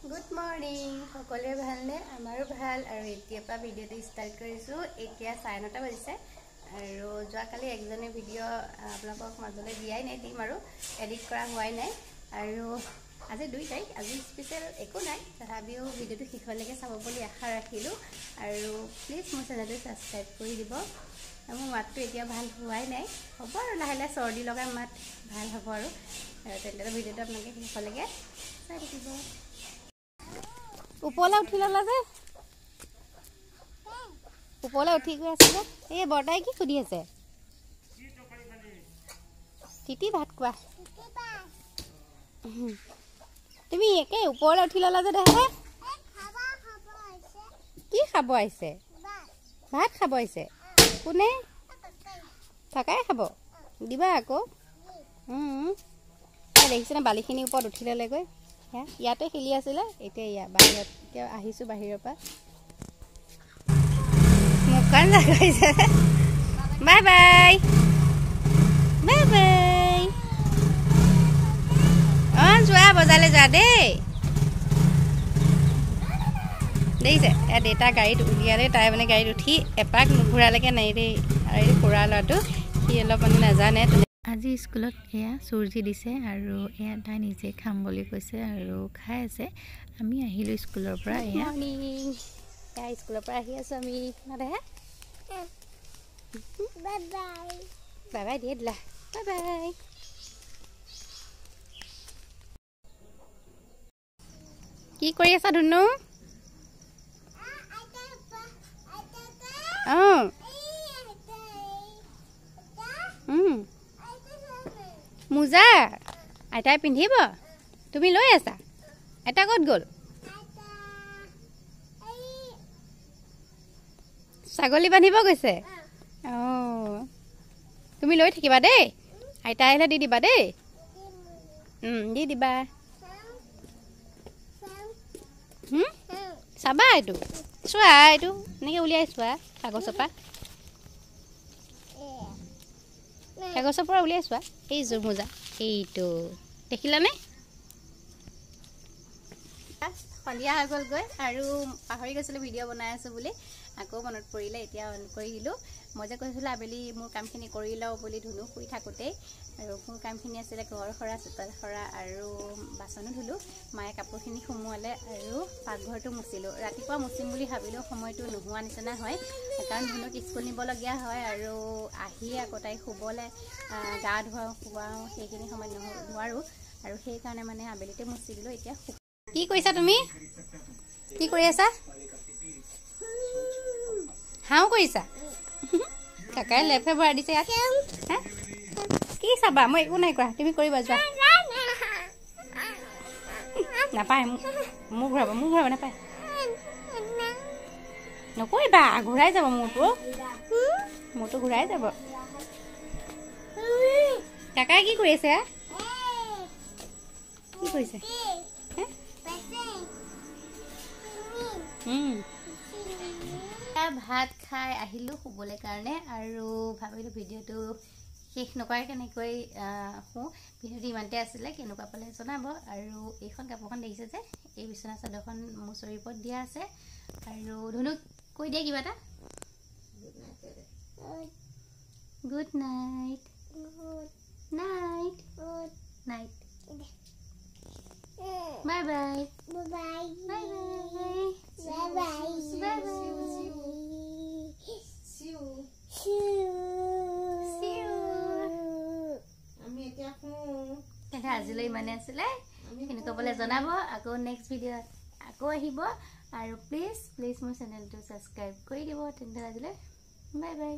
Good morning. সকলোৰে ভালনে? আমাৰো ভাল আৰু এতিয়া পৰা ভিডিঅ'টো ষ্টাৰ্ট কৰিছো। এতিয়া 9:30 বাজিছে আৰু যোৱাকালি একজনে ভিডিঅ' আপোনালোকক মাজলৈ দিয়াই নাই, দিম আৰু এডিট কৰা হোৱাই নাই আৰু আজি 2 তাৰিখ, আজি স্পেচিয়েল একো নাই, তথাপিও ভিডিঅ'টো শেষলৈকে চাব বুলি আশা ৰাখিলোঁ আৰু প্লিজ মোৰ চেনেলটো ছাবস্ক্ৰাইব কৰি দিব। মোৰ মাতটো এতিয়া ভাল হোৱাই নাই, হ'ব আৰু লাহে লাহে চৰ্দি লগা মাত ভাল হ'ব আৰু তেন্তে ভিডিঅ'টো আপোনালোকে শেষলৈকে চাই থাকিব। ওপৰলৈ উঠি ল'লা যে, ওপৰলৈ উঠি গৈ আছে যে। এই বৰ্তাই কি সুধি আছে? তিতি ভাত কোৱা। তুমি একে ওপৰলৈ উঠি ল'লা যে দেহে। কি খাব আহিছে? ভাত খাব আহিছে। কোনে? কাকাই খাব। দিবা আকৌ। দেখিছেনে বালিখিনিৰ ওপৰত উঠি ল'লেগৈ। ইয়াতে খেলি আছিলে, এতিয়া বাহিৰত এতিয়া আহিছোঁ বাহিৰৰ পৰা। মুখখন লগাইছে। Bye bye bye bye. অঁ যোৱা বজাৰলৈ যোৱা দেই। দেখিছে দেউতা গাড়ীত উলিয়ালে, তাই মানে গাড়ীত উঠি এপাক নুঘূৰালৈকে নাই দেই। আৰু এই খুৰা ল'ৰাটো সি অলপ মানে নাজানে। আজি স্কুলত এয়া চুজি দিছে আৰু এয়া তাই নিজে খাম বুলি কৈছে আৰু খাই আছে। আমি আহিলোঁ স্কুলৰ পৰা। এয়া স্কুলৰ পৰা আহি আছোঁ আমি। বাই বাই বাই বাই দিয়ে দিলা। Bye bye. কি কৰি আছা ধুনু? অঁ মোজা আইতাই পিন্ধিব, তুমি লৈ আছা? আইতা ক'ত গ'ল? ছাগলী বান্ধিব গৈছে। অঁ তুমি লৈ থাকিবা দেই, আইতা আহিলে দি দিবা দেই। দি দিবা। চাবা এইটো, চোৱা এইটো এনেকৈ উলিয়াই চোৱা কাগজৰ পৰা, কাগজৰ পৰা উলিয়াই চোৱা। এই যোৰ মোজা এইটো দেখিলানে? সন্ধিয়া হৈ গ'লগৈ আৰু পাহৰি গৈছিলোঁ ভিডিঅ' বনাই আছোঁ বুলি, আকৌ মনত পৰিলে এতিয়া অন কৰি দিলোঁ। মই যে কৈছিলোঁ আবেলি মোৰ কামখিনি কৰি লওঁ বুলি ধুনু শুই থাকোঁতেই, আৰু মোৰ কামখিনি আছিলে ঘৰ সৰা, চোতাল সৰা আৰু বাচনো ধুলোঁ। মায়ে কাপোৰখিনি সুমুৱালে আৰু পাকঘৰটো মুচিলোঁ। ৰাতিপুৱা মুচিম বুলি ভাবিলেও সময়টো নোহোৱা নিচিনা হয়, কাৰণ ধুনুক স্কুল নিবলগীয়া হয় আৰু আহি আকৌ তাইক শুবলৈ গা ধুৱাওঁ শুৱাওঁ, সেইখিনি সময়ত নোৱাৰোঁ আৰু সেইকাৰণে মানে আবেলিতে মুচি দিলোঁ। এতিয়া কি কৰিছা তুমি? কি কৰি আছা? হাও কৰিছা? কাকাই লেফে ভৰাই দিছে ইয়াত। কি চাবা? মই একো নাই কৰা, তুমি কৰিবা যোৱা। নাপায়, মোক ঘূৰাব নাপায়। নকৰিবা, ঘূৰাই যাব মূৰটো ঘূৰাই যাব। কাকাই কি কৰি আছে? কি কৰিছে? ভাত খাই আহিলোঁ শুবলৈ কাৰণে আৰু ভাবিলোঁ ভিডিঅ'টো শেষ নকৰাই কেনেকৈ শুওঁ। ভিডিঅ'টো ইমানতে আছিলে, কেনেকুৱা পালে জনাব। আৰু এইখন কাপোৰখন দেখিছে যে, এই বিচনা চাদৰখন মুচৰি ওপৰত দিয়া আছে আৰু ধুনুক কৈ দিয়া কিবা এটা। Good night. Night night. Bye bye bye bye bye আজিলৈ ইমানে আছিলে, কেনেকুৱা পালে জনাব। আকৌ নেক্সট ভিডিঅ'ত আকৌ আহিব আৰু প্লিজ মোৰ চেনেলটো ছাবস্ক্ৰাইব কৰি দিব। তেন্তে আজিলৈ বাই বাই।